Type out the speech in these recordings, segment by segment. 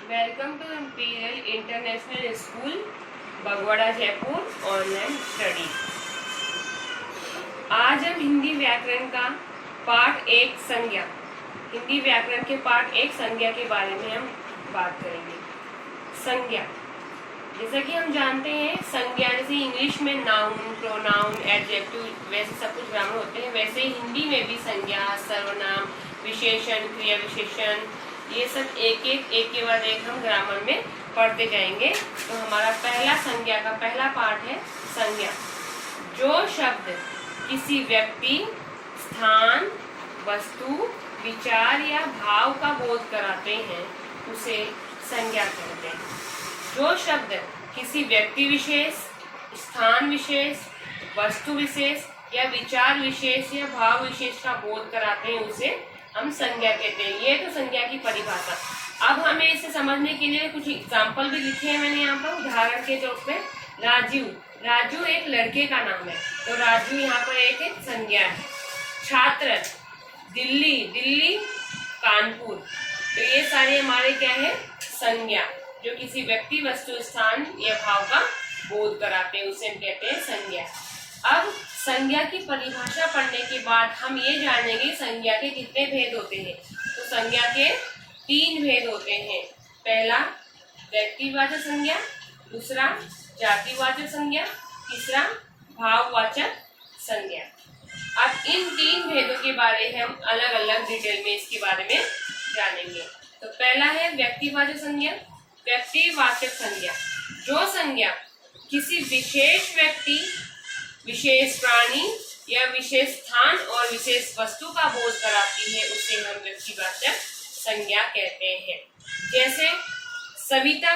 Welcome to Imperial International School Bagwada Jaipur online study. आज हम हिंदी व्याकरण का पाठ 1 संज्ञा, हिंदी व्याकरण के पाठ 1 संज्ञा के बारे में हम बात करेंगे। संज्ञा, जैसा कि हम जानते हैं, संज्ञा जैसे इंग्लिश में नाउन, प्रोनाउन, एडजेक्टिव वैसे सब कुछ ग्रामर होते हैं, वैसे हिंदी में भी संज्ञा, सर्वनाम, विशेषण, क्रिया विशेषण, ये सब एक के बाद एक हम ग्रामर में पढ़ते जाएंगे। तो हमारा पहला संज्ञा का पहला पार्ट है संज्ञा। जो शब्द किसी व्यक्ति, स्थान, वस्तु, विचार या भाव का बोध कराते हैं उसे संज्ञा कहते हैं। जो शब्द किसी व्यक्ति विशेष, स्थान विशेष, वस्तु विशेष या विचार विशेष या भाव विशेष का बोध कराते हैं उसे हम संज्ञा कहते हैं। ये तो संज्ञा की परिभाषा। अब हमें इसे समझने के लिए कुछ एग्जाम्पल भी लिखे हैं मैंने यहाँ पर। उदाहरण के तौर पे राजू एक लड़के का नाम है, तो राजू यहाँ पर एक संज्ञा है। छात्र, दिल्ली, कानपुर, तो ये सारे हमारे क्या है, संज्ञा, जो किसी व्यक्ति, वस्तु, स्थान या भाव का बोध कराते हैं उसे हम कहते हैं संज्ञा। अब संज्ञा की परिभाषा पढ़ने के बाद हम ये जानेंगे संज्ञा के कितने भेद होते हैं। तो संज्ञा के 3 भेद होते हैं। पहला व्यक्तिवाचक संज्ञा, दूसरा जातिवाचक संज्ञा, तीसरा भाववाचक संज्ञा। अब इन 3 भेदों के बारे में हम अलग अलग डिटेल में इसके बारे में जानेंगे। तो पहला है व्यक्तिवाचक संज्ञा। व्यक्तिवाचक संज्ञा, जो संज्ञा किसी विशेष व्यक्ति, विशेष प्राणी या विशेष स्थान और विशेष वस्तु का बोध कराती है उसे हम व्यक्तिवाचक संज्ञा कहते हैं। जैसे सविता,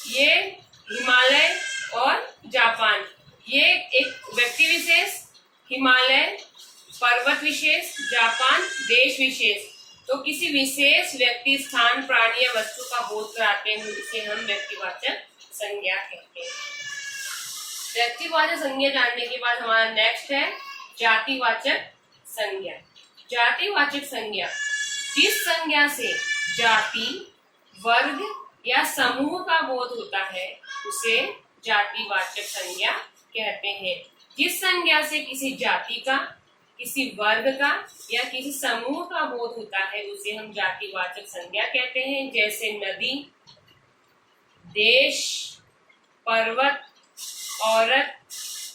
ये हिमालय और जापान, ये एक व्यक्ति विशेष, हिमालय पर्वत विशेष, जापान देश विशेष। तो किसी विशेष व्यक्ति, स्थान, प्राणी या वस्तु का बोध कराते हैं उसे हम व्यक्तिवाचक संज्ञा कहते हैं। व्यक्तिवाचक संज्ञा जानने के बाद हमारा नेक्स्ट है जातिवाचक संज्ञा। जातिवाचक संज्ञा, जिस संज्ञा से जाति, वर्ग या समूह का बोध होता है उसे जातिवाचक संज्ञा कहते हैं। जिस संज्ञा से किसी जाति का, किसी वर्ग का या किसी समूह का बोध होता है उसे हम जातिवाचक संज्ञा कहते हैं। जैसे नदी, देश, पर्वत, औरत,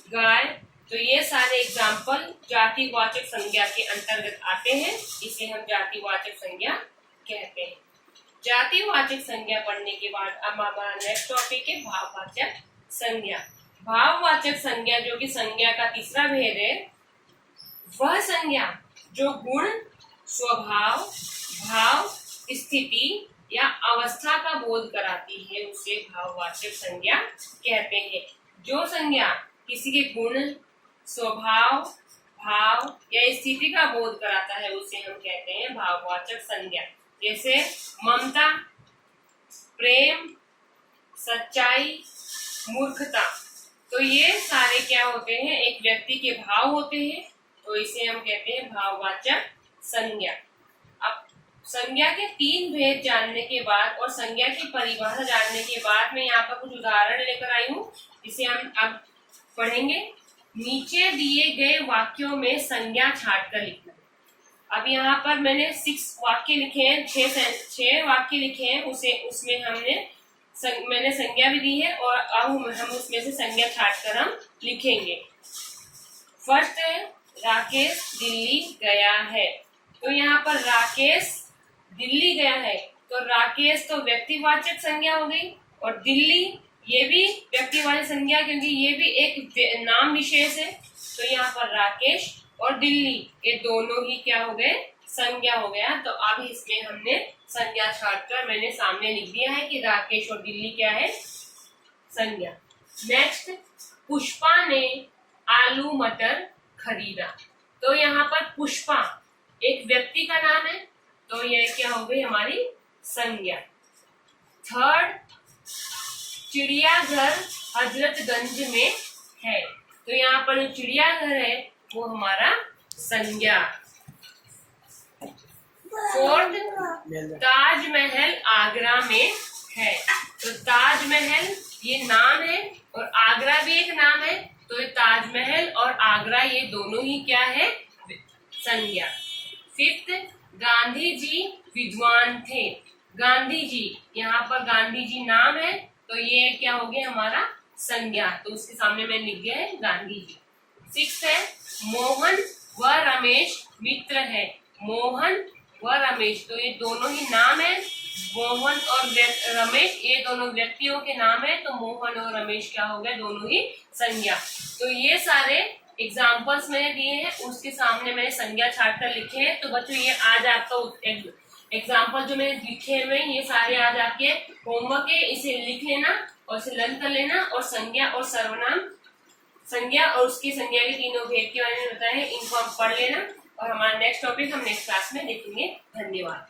गाय, तो ये सारे एग्जाम्पल जातिवाचक संज्ञा के अंतर्गत आते हैं, इसे हम जातिवाचक संज्ञा कहते हैं। जातिवाचक संज्ञा पढ़ने के बाद अब हमारा नेक्स्ट टॉपिक है भाववाचक संज्ञा। भाववाचक संज्ञा, जो कि संज्ञा का तीसरा भेद है, वह संज्ञा जो गुण, स्वभाव, भाव, स्थिति या अवस्था का बोध कराती है उसे भाववाचक संज्ञा कहते हैं। जो संज्ञा किसी के गुण, स्वभाव, भाव या स्थिति का बोध कराता है उसे हम कहते हैं भाववाचक संज्ञा। जैसे ममता, प्रेम, सच्चाई, मूर्खता, तो ये सारे क्या होते हैं, एक व्यक्ति के भाव होते हैं, तो इसे हम कहते हैं भाववाचक संज्ञा। अब संज्ञा के 3 भेद जानने के बाद और संज्ञा की परिभाषा जानने के बाद मैं यहाँ पर कुछ उदाहरण लेकर आई हूँ, जिसे हम अब पढ़ेंगे। नीचे दिए गए वाक्यों में संज्ञा छांटकर लिखना। अब यहाँ पर मैंने 6 वाक्य लिखे हैं, 6 वाक्य लिखे हैं, उसमें मैंने संज्ञा भी दी है और अब हम उसमें से संज्ञा छांटकर हम लिखेंगे। फर्स्ट है राकेश दिल्ली गया है। तो यहाँ पर राकेश दिल्ली गया है, तो राकेश तो व्यक्तिवाचक संज्ञा हो गई और दिल्ली ये भी व्यक्तिवाचक संज्ञा, क्योंकि ये भी एक नाम विशेष है। तो यहाँ पर राकेश और दिल्ली ये दोनों ही क्या हो गए, संज्ञा हो गया। तो अब इसमें हमने संज्ञा छांटकर मैंने सामने लिख दिया है कि राकेश और दिल्ली क्या है, संज्ञा। नेक्स्ट, पुष्पा ने आलू मटर खरीदा। तो यहाँ पर पुष्पा एक व्यक्ति का नाम है, तो यह क्या हो गई हमारी संज्ञा। थर्ड, चिड़ियाघर हजरतगंज में है। तो यहाँ पर जो चिड़ियाघर है वो हमारा संज्ञा। फोर्थ, ताजमहल आगरा में है। तो ताजमहल ये नाम है और आगरा भी एक नाम है, तो ये ताजमहल और आगरा ये दोनों ही क्या है, संज्ञा। फिफ्थ, गांधी जी विद्वान थे। गांधी जी, यहाँ पर गांधी जी नाम है, तो ये क्या हो गया हमारा संज्ञा, तो उसके सामने मैं लिख दिया है गांधी जी। सिक्स्थ है, मोहन व रमेश मित्र है। मोहन व रमेश, तो ये दोनों ही नाम है। मोहन और रमेश ये दोनों व्यक्तियों के नाम है, तो मोहन और रमेश क्या हो गए, दोनों ही संज्ञा। तो ये सारे एग्जाम्पल्स मैंने दिए हैं, उसके सामने मैंने संज्ञा छाट कर लिखे हैं। तो बच्चों ये आज आपका एग्जाम्पल जो मैंने लिखे हुए ये सारे आज आपके होमवर्क है, इसे लिख लेना और इसे लर्न कर लेना। और संज्ञा और सर्वनाम, संज्ञा और उसकी संज्ञा के तीनों भेद के बारे में बताया है, इनको आप पढ़ लेना। और हमारा नेक्स्ट टॉपिक हम नेक्स्ट क्लास में देखेंगे। धन्यवाद।